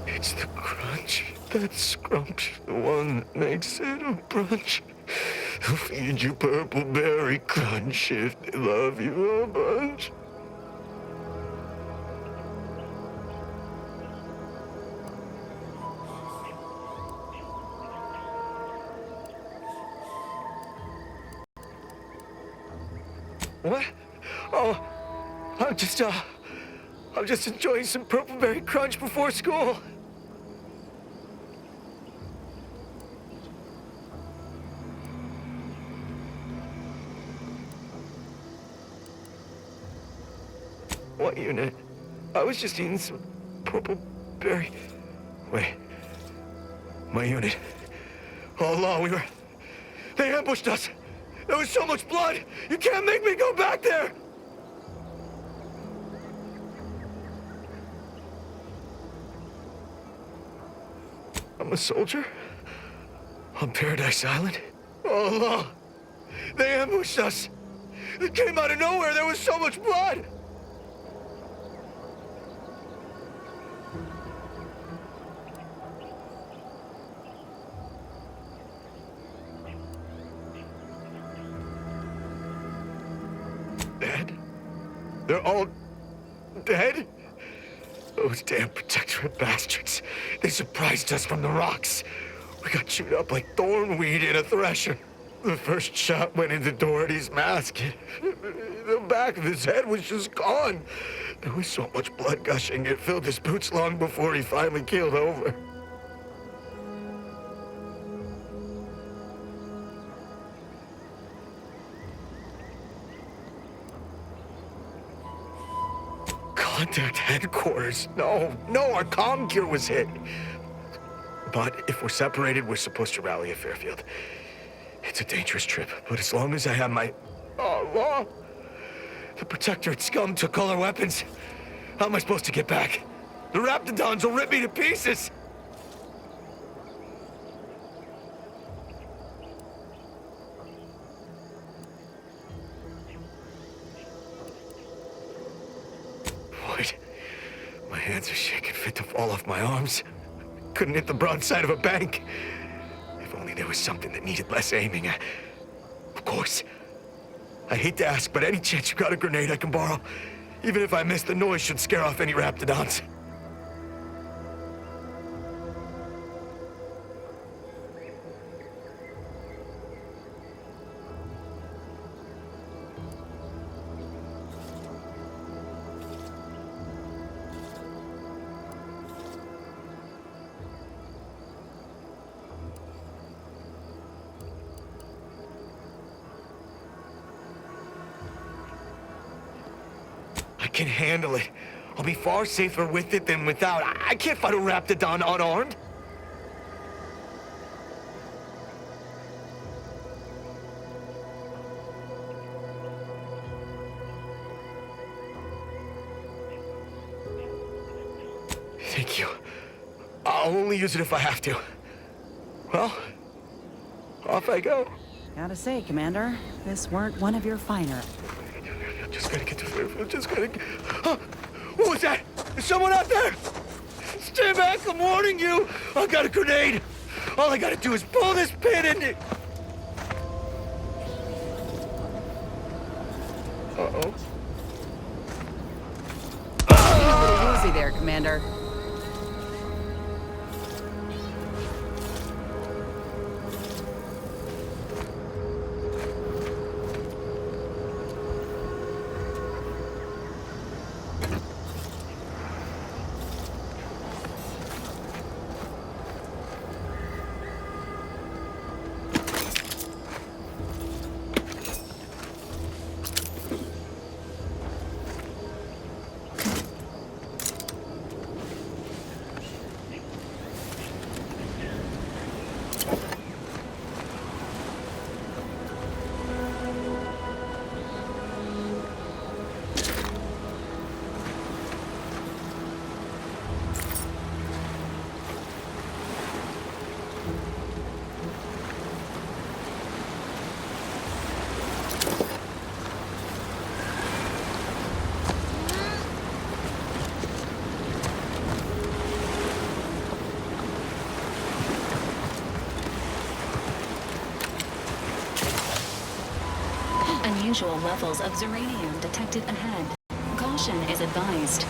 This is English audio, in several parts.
It's the crunch. That scrumptious, the one that made Sid a brunch. He'll feed you purple berry crunch if they love you a bunch. What? Oh, I'm just enjoying some purple berry crunch before school. What unit? I was just eating some purple berry. Wait. My unit. All along they ambushed us. There was so much blood. You can't make me go back there. I'm a soldier on Paradise Island. All along, they ambushed us. It came out of nowhere. There was so much blood. Dead? They're all dead? Those damn Protectorate bastards. They surprised us from the rocks. We got chewed up like thornweed in a thresher. The first shot went into Doherty's mask. The back of his head was just gone. There was so much blood gushing, it filled his boots long before he finally keeled over. Contact headquarters. No, our comm gear was hit. But if we're separated, we're supposed to rally at Fairfield. It's a dangerous trip, but as long as I have my... law. The Protectorate scum took all our weapons. How am I supposed to get back? The Raptidons will rip me to pieces. Wait. My hands are shaking fit to fall off my arms. Couldn't hit the broadside of a bank. If only there was something that needed less aiming. Of course. I hate to ask, but any chance you got a grenade I can borrow? Even if I miss, the noise should scare off any Raptidons. I can handle it. I'll be far safer with it than without. I can't fight a Raptidon unarmed. Thank you. I'll only use it if I have to. Well, off I go. Gotta say, Commander, this weren't one of your finer. Just gotta get to Fairfield. Just gotta get... Huh? What was that? Is someone out there? Stay back, I'm warning you. I got a grenade. All I gotta do is pull this pin and it... Uh-oh. A little woozy there, Commander. unusual levels of Zeranium detected ahead. Caution is advised.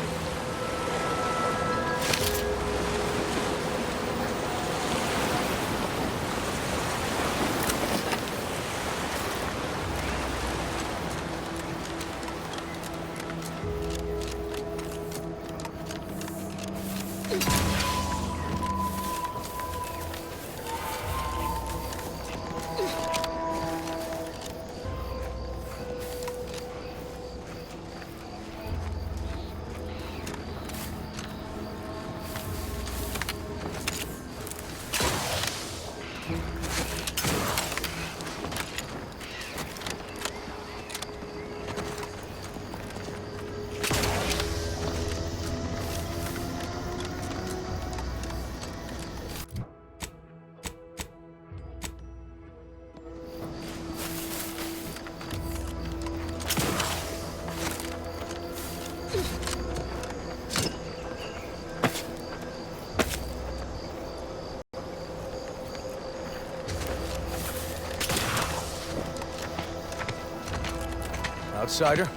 Outsider?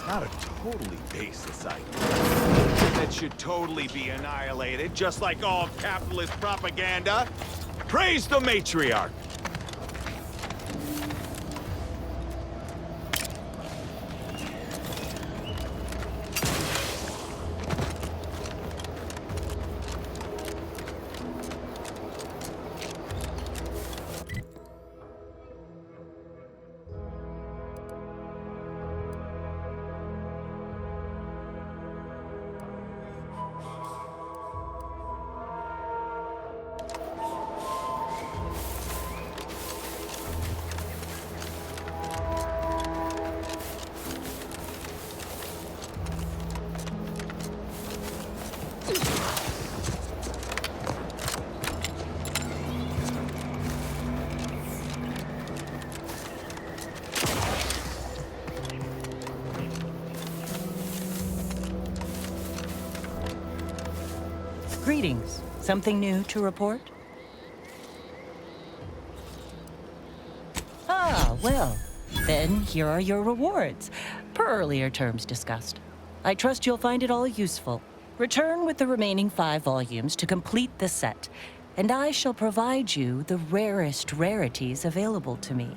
Not a totally baseless idea. That should totally be annihilated, just like all capitalist propaganda. Praise the matriarch! Greetings. Something new to report? Ah, well, then here are your rewards, per earlier terms discussed. I trust you'll find it all useful. Return with the remaining 5 volumes to complete the set, and I shall provide you the rarest rarities available to me.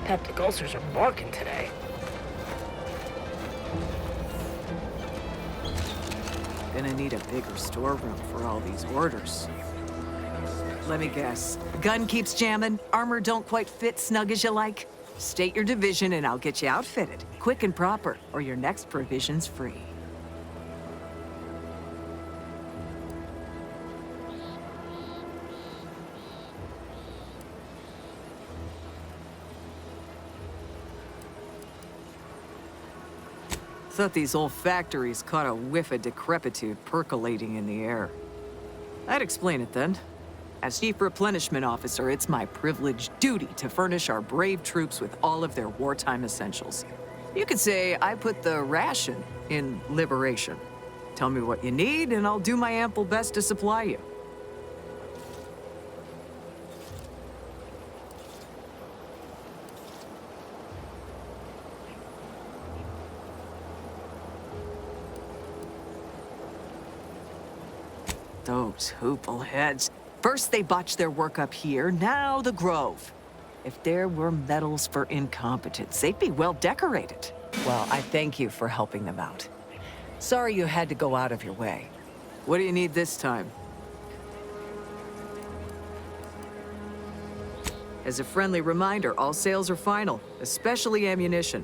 Peptic ulcers are barking today. Gonna need a bigger storeroom for all these orders. Let me guess. Gun keeps jamming, armor don't quite fit snug as you like. State your division and I'll get you outfitted. quick and proper, or your next provision's free. Thought these old factories caught a whiff of decrepitude percolating in the air. I'd explain it then. As Chief Replenishment Officer, it's my privileged duty to furnish our brave troops with all of their wartime essentials. You could say I put the ration in liberation. Tell me what you need, and I'll do my ample best to supply you. Those hoople heads. First they botched their work up here, now the Grove. If there were medals for incompetence, they'd be well decorated. Well, I thank you for helping them out. Sorry you had to go out of your way. What do you need this time? As a friendly reminder, all sales are final, especially ammunition.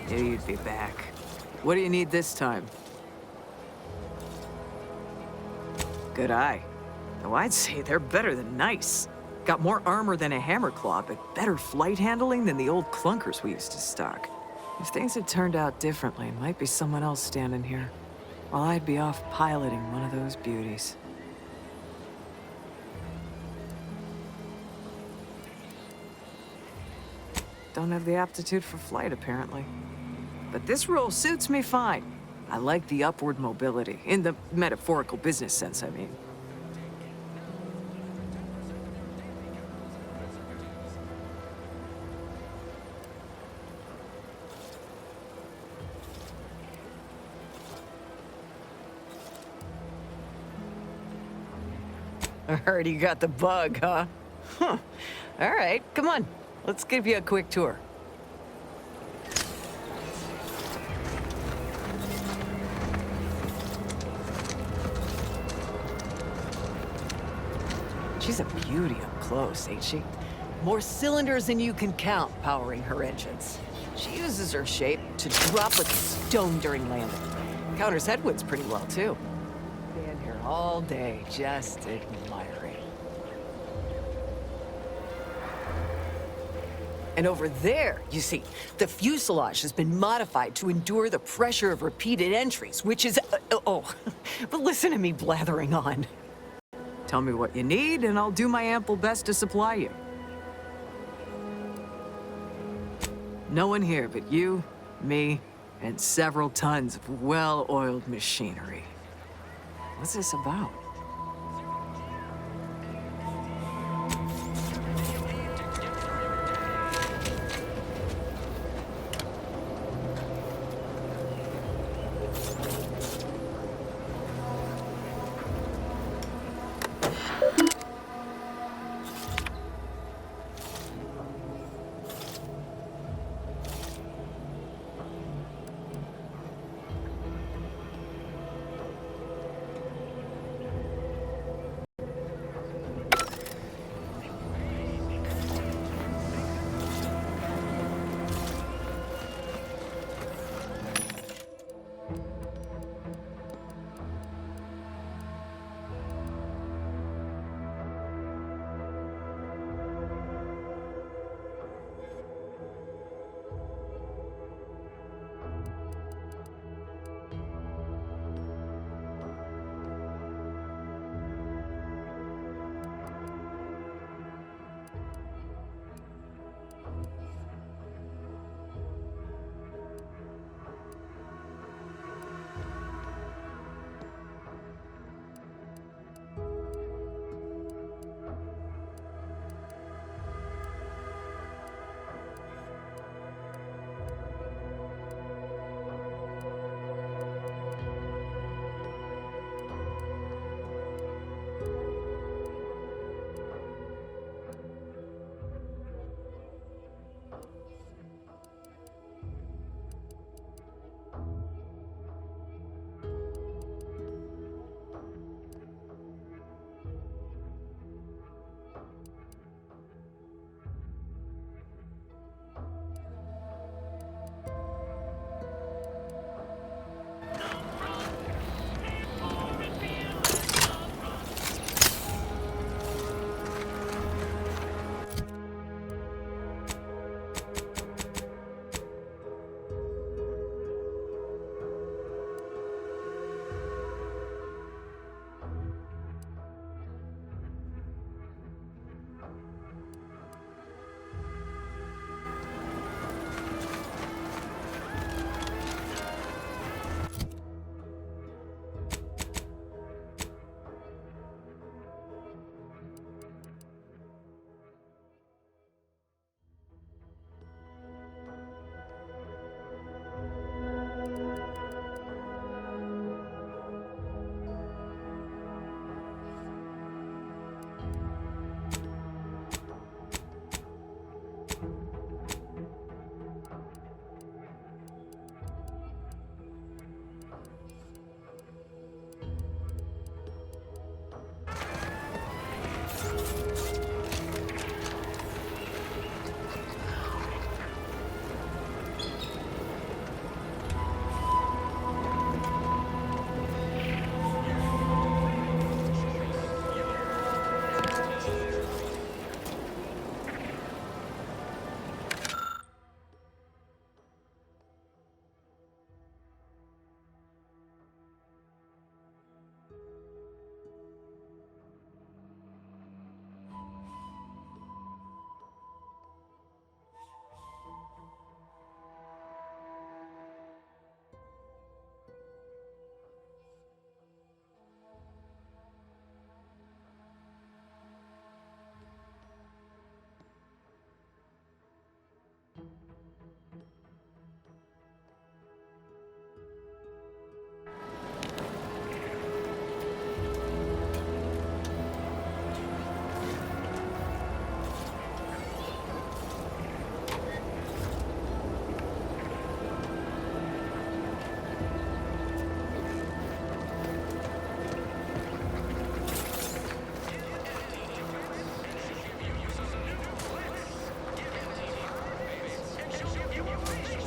Knew you'd be back. What do you need this time? Good eye. Though I'd say they're better than nice. Got more armor than a Hammerclaw, but better flight handling than the old clunkers we used to stock. If things had turned out differently, it might be someone else standing here, while I'd be off piloting one of those beauties. Don't have the aptitude for flight, apparently. but this role suits me fine. I like the upward mobility, in the metaphorical business sense, I mean. I heard you got the bug, huh? Huh. All right, come on. Let's give you a quick tour. She's a beauty up close, ain't she? More cylinders than you can count powering her engines. She uses her shape to drop like a stone during landing. Counters headwinds pretty well, too. Stand here all day, just admiring. And over there, you see, the fuselage has been modified to endure the pressure of repeated entries, which is... but listen to me blathering on. Tell me what you need, and I'll do my ample best to supply you. No one here but you, me, and several tons of well-oiled machinery. What's this about?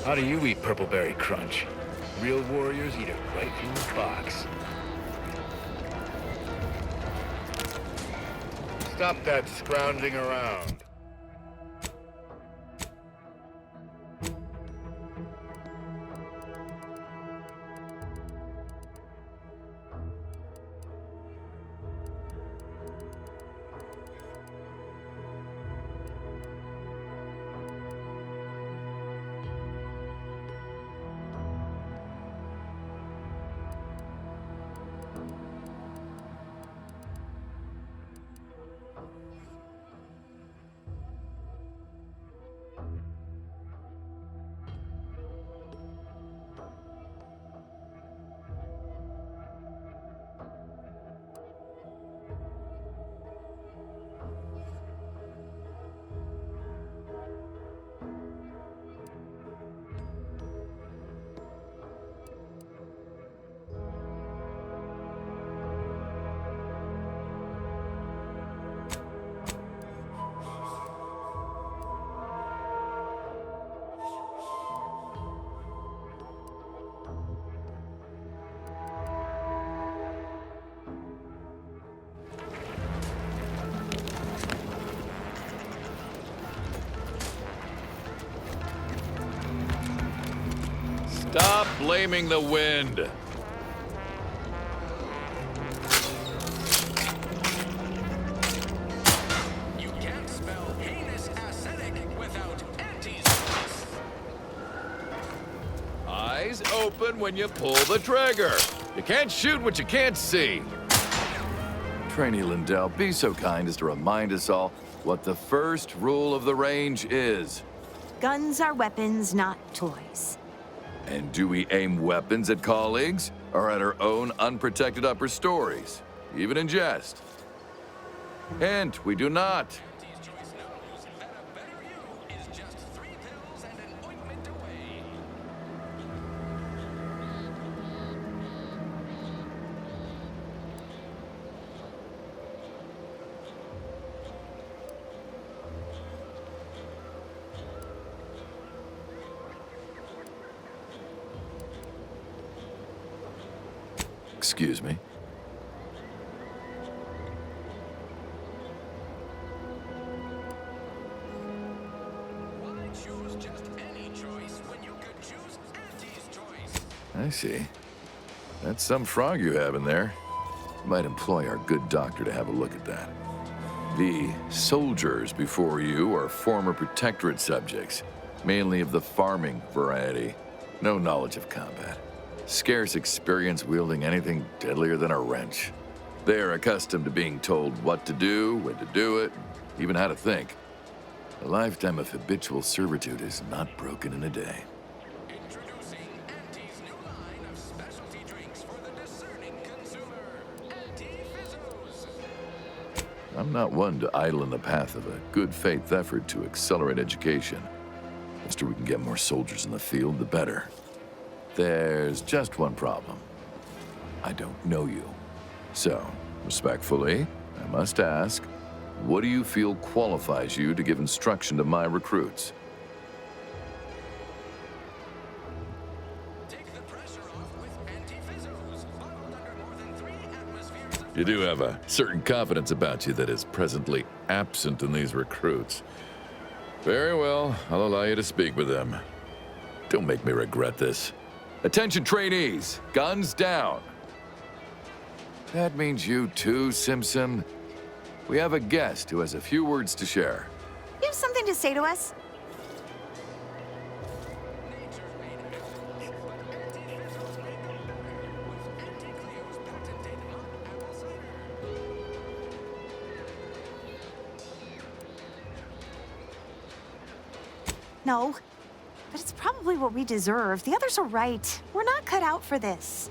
How do you eat Purpleberry Crunch? Real warriors eat it right from the box. Stop that scrounging around. Stop blaming the wind. You can't spell heinous ascetic without anti-spice. Eyes open when you pull the trigger. You can't shoot what you can't see. Trainee Lindell, be so kind as to remind us all what the first rule of the range is. Guns are weapons, not toys. And do we aim weapons at colleagues or at our own unprotected upper stories, even in jest? Hint, we do not. Auntie's Choice knows that a better you is just 3 pills and an ointment away. Excuse me. Why choose just any choice when you could choose Auntie's Choice? I see. That's some frog you have in there. Might employ our good doctor to have a look at that. The soldiers before you are former protectorate subjects, mainly of the farming variety. No knowledge of combat. Scarce experience wielding anything deadlier than a wrench. They are accustomed to being told what to do, when to do it, even how to think. A lifetime of habitual servitude is not broken in a day. Introducing Auntie's new line of specialty drinks for the discerning consumer. Anti-Fizzos. I'm not one to idle in the path of a good faith effort to accelerate education. The faster we can get more soldiers in the field, the better. There's just one problem. I don't know you. So, respectfully, I must ask, what do you feel qualifies you to give instruction to my recruits? Take the pressure off with Anti-Fizzos. Bottled under more than 3 atmospheres of You do have a certain confidence about you that is presently absent in these recruits. Very well, I'll allow you to speak with them. Don't make me regret this. Attention trainees, guns down. That means you too, Simpson. We have a guest who has a few words to share. You have something to say to us? nature made apples, but Anti-Fizzos made them better with Anti-Cleo's patented hot apple cider. No. But it's probably what we deserve. The others are right. We're not cut out for this.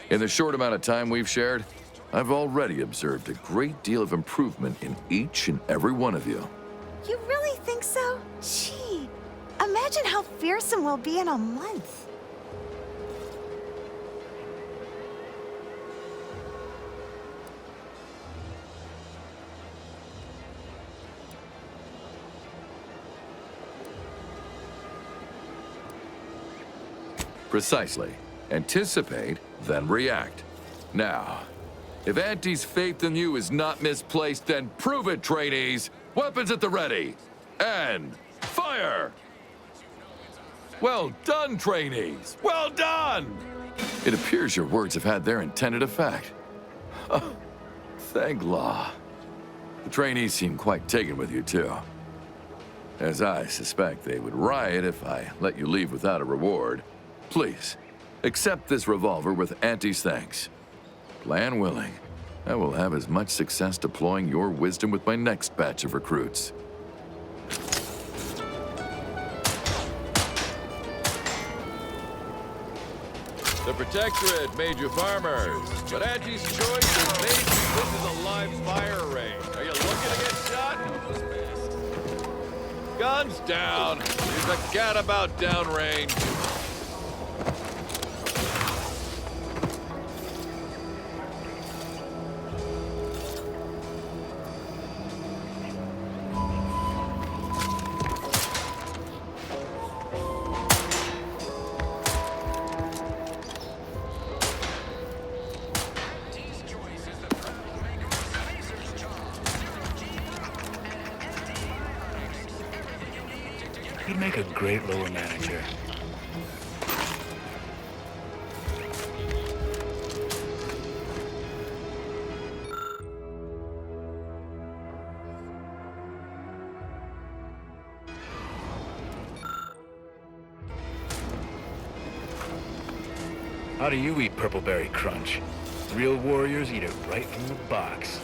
In the short amount of time we've shared, I've already observed a great deal of improvement in each and every one of you. You really think so? Gee, imagine how fearsome we'll be in a month. Precisely. Anticipate, then react. Now, if Auntie's faith in you is not misplaced, then prove it, trainees! Weapons at the ready! And fire! Well done, trainees! Well done! It appears your words have had their intended effect. Oh, thank law. The trainees seem quite taken with you, too. As I suspect they would riot if I let you leave without a reward. Please, accept this revolver with Auntie's thanks. Plan willing, I will have as much success deploying your wisdom with my next batch of recruits. The Protectorate made you farmers, but Auntie's choice has made you. This is a live fire range. Are you looking to get shot? Guns down. There's a gadabout downrange. He'd make a great lower manager. How do you eat Purpleberry Crunch? Real warriors eat it right from the box.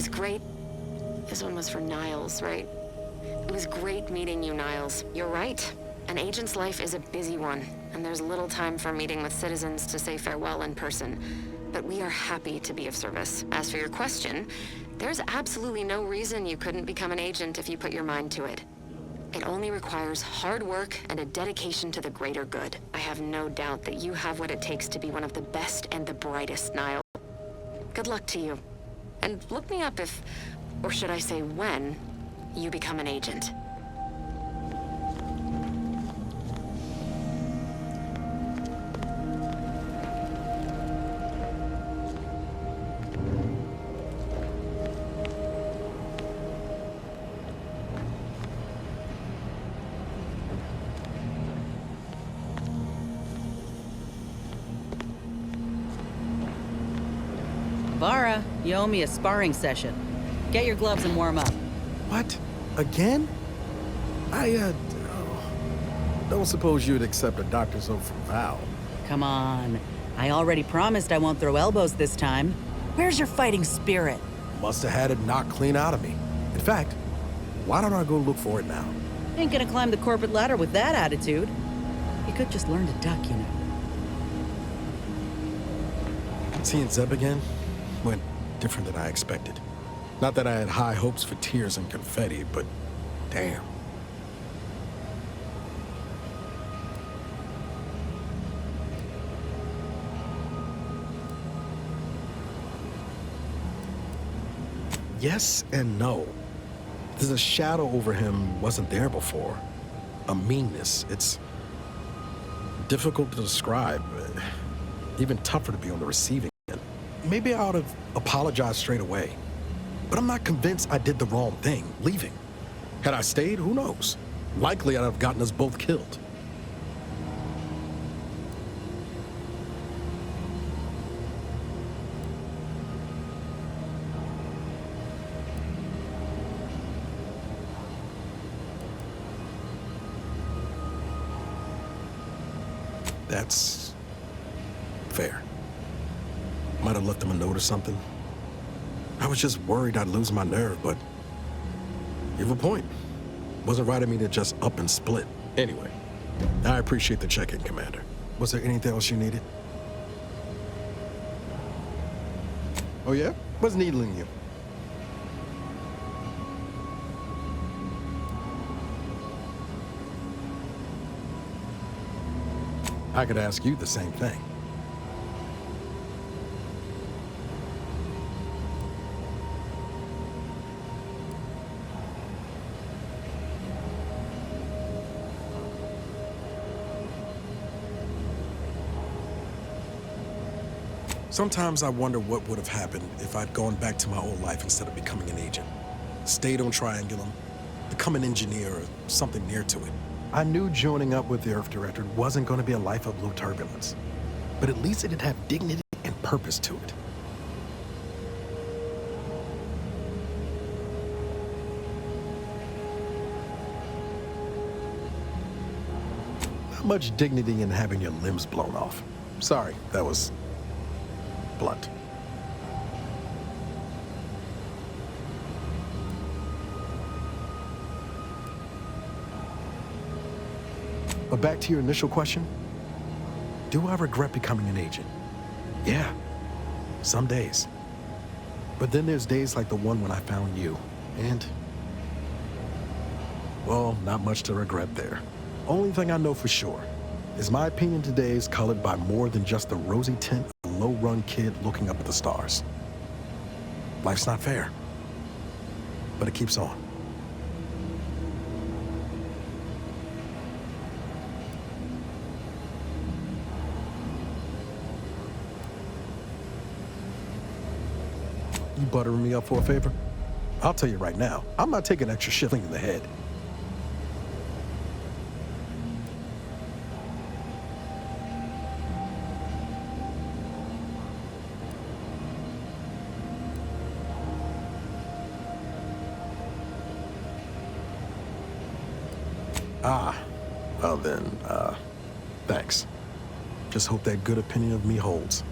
was great. This one was for Niles, right? It was great meeting you, Niles. You're right. An agent's life is a busy one, and there's little time for meeting with citizens to say farewell in person. But we are happy to be of service. As for your question, there's absolutely no reason you couldn't become an agent if you put your mind to it. It only requires hard work and a dedication to the greater good. I have no doubt that you have what it takes to be one of the best and the brightest, Niles. Good luck to you. And look me up if, or should I say when, you become an agent. Vara, you owe me a sparring session. Get your gloves and warm up. What? Again? Don't suppose you'd accept a doctor's oath from Val. Come on. I already promised I won't throw elbows this time. Where's your fighting spirit? Must have had it knocked clean out of me. In fact, why don't I go look for it now? Ain't gonna climb the corporate ladder with that attitude. You could just learn to duck, you know. Seeing Zeb again went different than I expected. Not that I had high hopes for tears and confetti, but damn. Yes and no. There's a shadow over him wasn't there before. A meanness. It's difficult to describe. Even tougher to be on the receiving end. Maybe I ought to apologize straight away. But I'm not convinced I did the wrong thing, leaving. Had I stayed, who knows? Likely I'd have gotten us both killed. That's fair. Might have left him a note or something. I was just worried I'd lose my nerve, but you have a point. Wasn't right of me to just up and split. Anyway, I appreciate the check-in, Commander. Was there anything else you needed? Oh yeah? What's needling you? I could ask you the same thing. Sometimes I wonder what would have happened if I'd gone back to my old life instead of becoming an agent. Stayed on Triangulum, become an engineer or something near to it. I knew joining up with the Earth Directorate wasn't going to be a life of low turbulence, but at least it'd have dignity and purpose to it. Not much dignity in having your limbs blown off. Sorry, that was blunt. But back to your initial question, do I regret becoming an agent? Yeah, some days. But then there's days like the one when I found you, and well, not much to regret there. Only thing I know for sure is my opinion today is colored by more than just the rosy tint of a low-run kid looking up at the stars. Life's not fair, but it keeps on. You buttering me up for a favor? I'll tell you right now, I'm not taking extra shilling in the head. Well then, thanks. Just hope that good opinion of me holds.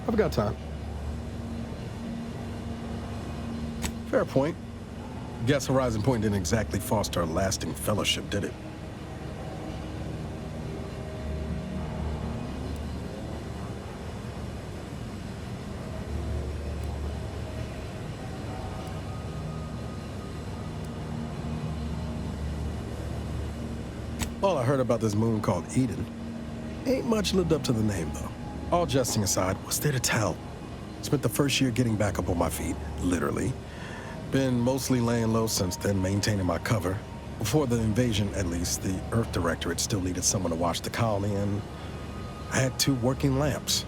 I've got time. Fair point. Guess Horizon Point didn't exactly foster a lasting fellowship, did it? All I heard about this moon called Eden ain't much lived up to the name, though. All jesting aside, what's there to tell? Spent the first year getting back up on my feet, literally. Been mostly laying low since then, maintaining my cover. Before the invasion, at least, the Earth Directorate still needed someone to watch the colony, and I had 2 working lamps.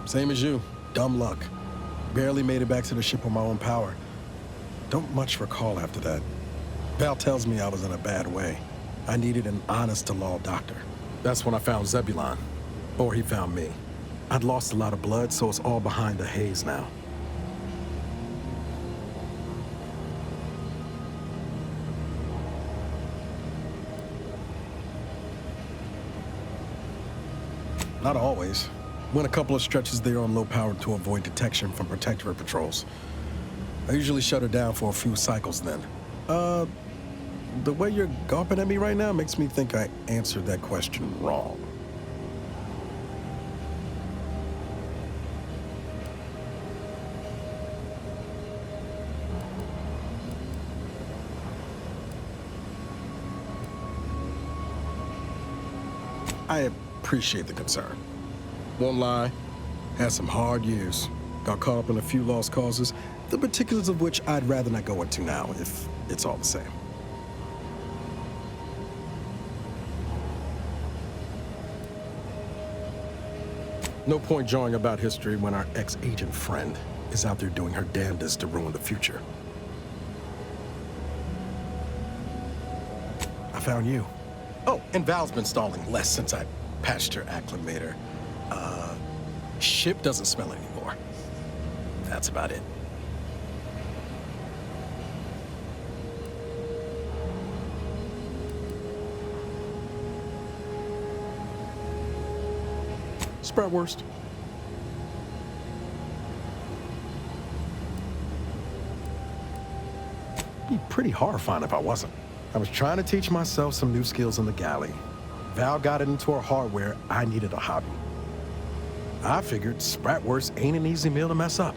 Same as you. Dumb luck. Barely made it back to the ship on my own power. Don't much recall after that. Val tells me I was in a bad way. I needed an honest-to-law doctor. That's when I found Zebulon. Or he found me. I'd lost a lot of blood, so it's all behind the haze now. Not always. Went a couple of stretches there on low power to avoid detection from Protectorate patrols. I usually shut her down for a few cycles then. The way you're gawping at me right now makes me think I answered that question wrong. I appreciate the concern. Won't lie, had some hard years. Got caught up in a few lost causes, the particulars of which I'd rather not go into now, if it's all the same. No point jawing about history when our ex-agent friend is out there doing her damnedest to ruin the future. I found you. Oh, and Val's been stalling less since I patched her acclimator. Ship doesn't smell anymore. That's about it. Spratwurst. Be pretty horrifying if I wasn't. I was trying to teach myself some new skills in the galley. Val got it into her hardware. I needed a hobby. I figured Spratwurst ain't an easy meal to mess up.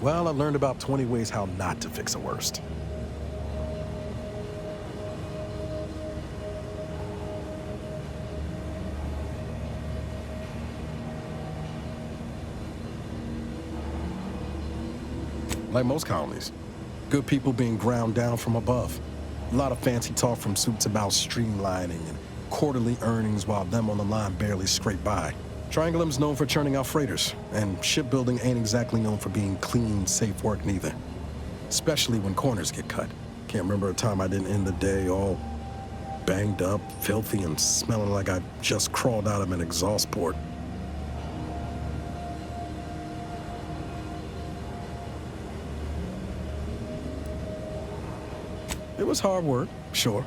Well, I learned about 20 ways how not to fix a worst. Like most colonies, good people being ground down from above. A lot of fancy talk from suits about streamlining and quarterly earnings while them on the line barely scrape by. Triangulum's known for churning out freighters, and shipbuilding ain't exactly known for being clean, safe work neither. Especially when corners get cut. Can't remember a time I didn't end the day all banged up, filthy, and smelling like I just crawled out of an exhaust port. It was hard work, sure.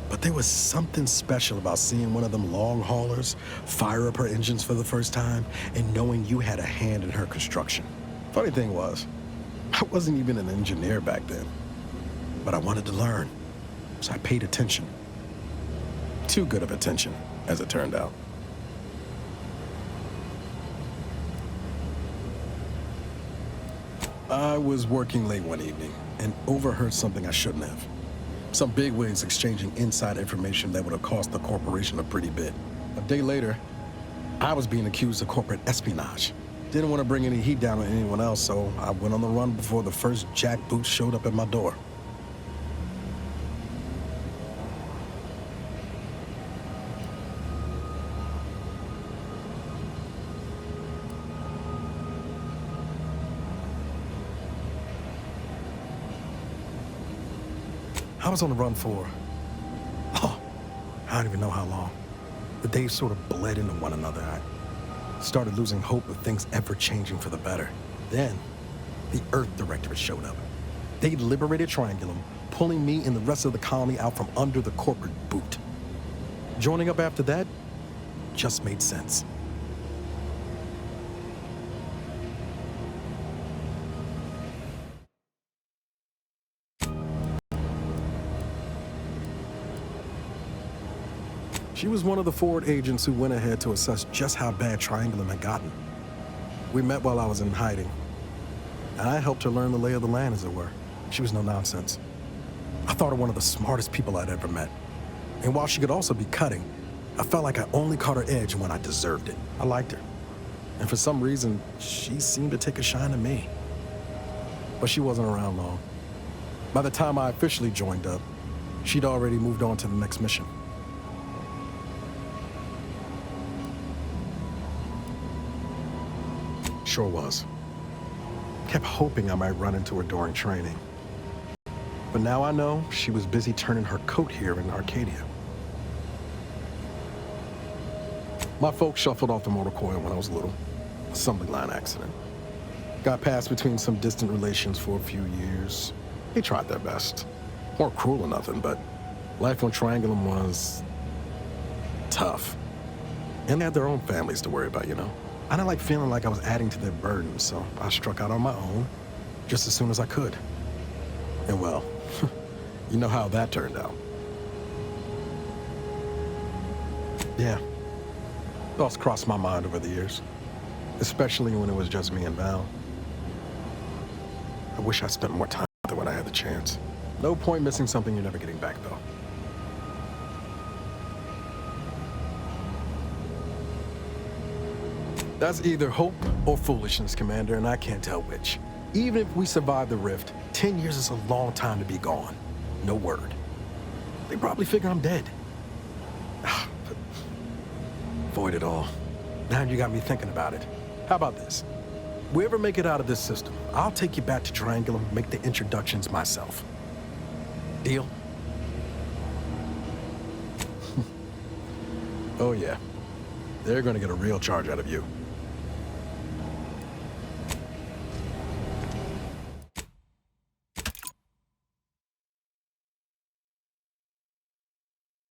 But there was something special about seeing one of them long haulers fire up her engines for the first time and knowing you had a hand in her construction. Funny thing was, I wasn't even an engineer back then. But I wanted to learn, so I paid attention. Too good of attention, as it turned out. I was working late one evening and overheard something I shouldn't have. Some bigwigs exchanging inside information that would have cost the corporation a pretty bit. A day later, I was being accused of corporate espionage. Didn't want to bring any heat down on anyone else, so I went on the run before the first jackboot showed up at my door. I was on the run for I don't even know how long. The days sort of bled into one another. I started losing hope of things ever changing for the better. Then, the Earth Directorate showed up. They liberated Triangulum, pulling me and the rest of the colony out from under the corporate boot. Joining up after that just made sense. She was one of the forward agents who went ahead to assess just how bad Triangulum had gotten. We met while I was in hiding, and I helped her learn the lay of the land, as it were. She was no nonsense. I thought her one of the smartest people I'd ever met. And while she could also be cutting, I felt like I only caught her edge when I deserved it. I liked her. And for some reason, she seemed to take a shine to me. But she wasn't around long. By the time I officially joined up, she'd already moved on to the next mission. Sure was. Kept hoping I might run into her during training. But now I know she was busy turning her coat here in Arcadia. My folks shuffled off the motor coil when I was little. Assembly line accident. Got passed between some distant relations for a few years. They tried their best. Weren't cruel or nothing, but life on Triangulum was tough. And they had their own families to worry about, you know? I didn't like feeling like I was adding to their burden, so I struck out on my own just as soon as I could. And well, you know how that turned out. Yeah. Thoughts crossed my mind over the years, especially when it was just me and Val. I wish I spent more time with her when I had the chance. No point missing something you're never getting back, though. That's either hope or foolishness, Commander, and I can't tell which. Even if we survive the rift, 10 years is a long time to be gone. No word. They probably figure I'm dead. But void it all. Now you got me thinking about it. How about this? We ever make it out of this system, I'll take you back to Triangulum and make the introductions myself. Deal? Oh yeah. They're gonna get a real charge out of you.